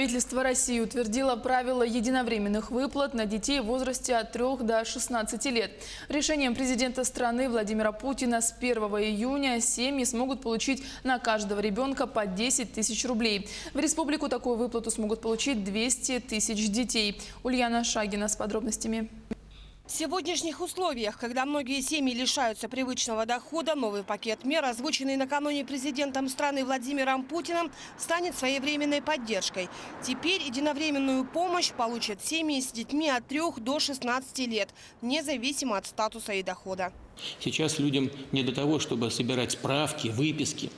Правительство России утвердило правила единовременных выплат на детей в возрасте от 3 до 16 лет. Решением президента страны Владимира Путина с 1 июня семьи смогут получить на каждого ребенка по 10 тысяч рублей. В республику такую выплату смогут получить 200 тысяч детей. Ульяна Шагина с подробностями. В сегодняшних условиях, когда многие семьи лишаются привычного дохода, новый пакет мер, озвученный накануне президентом страны Владимиром Путиным, станет своевременной поддержкой. Теперь единовременную помощь получат семьи с детьми от 3 до 16 лет, независимо от статуса и дохода. Сейчас людям не до того, чтобы собирать справки, выписки.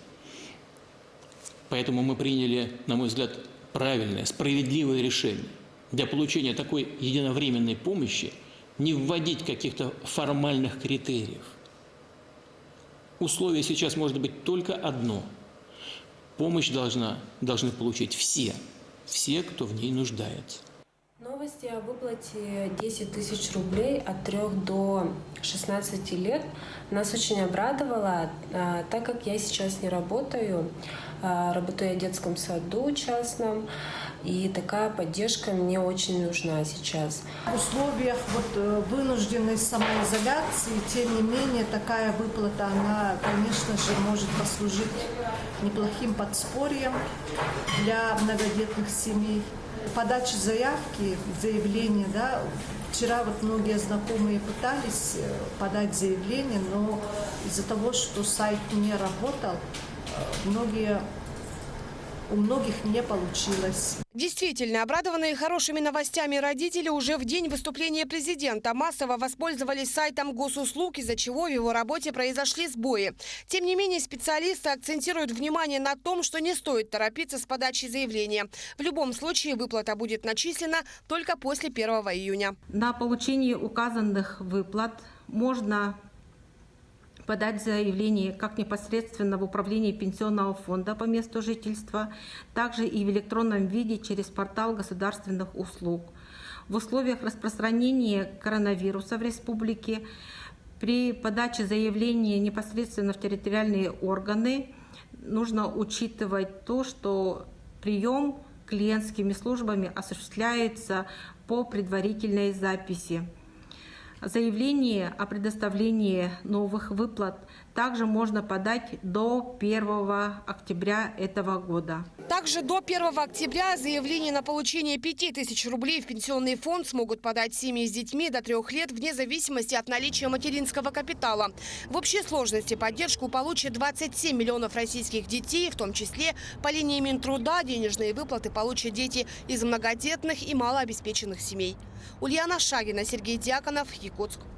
Поэтому мы приняли, на мой взгляд, правильное, справедливое решение. Для получения такой единовременной помощи не вводить каких-то формальных критериев. Условие сейчас может быть только одно. Помощь должны получить все, кто в ней нуждается. Новости о выплате 10 тысяч рублей от 3 до 16 лет нас очень обрадовало, так как я сейчас не работаю. Работаю я в детском саду частном, и такая поддержка мне очень нужна сейчас. В условиях вынужденной самоизоляции, тем не менее, такая выплата, она, конечно же, может послужить неплохим подспорьем для многодетных семей. Подача заявления, да, вчера многие знакомые пытались подать заявление, но из-за того, что сайт не работал, у многих не получилось. Действительно, обрадованные хорошими новостями родители уже в день выступления президента массово воспользовались сайтом госуслуг, из-за чего в его работе произошли сбои. Тем не менее, специалисты акцентируют внимание на том, что не стоит торопиться с подачей заявления. В любом случае, выплата будет начислена только после 1 июня. На получение указанных выплат можно подать заявление как непосредственно в управлении Пенсионного фонда по месту жительства, также и в электронном виде через портал государственных услуг. В условиях распространения коронавируса в республике при подаче заявления непосредственно в территориальные органы нужно учитывать то, что прием клиентскими службами осуществляется по предварительной записи. Заявление о предоставлении новых выплат также можно подать до 1 октября этого года. Также до 1 октября заявление на получение 5 тысяч рублей в пенсионный фонд смогут подать семьи с детьми до 3 лет вне зависимости от наличия материнского капитала. В общей сложности поддержку получат 27 миллионов российских детей, в том числе по линии Минтруда денежные выплаты получат дети из многодетных и малообеспеченных семей. Ульяна Шагина, Сергей Дьяконов, Якутск.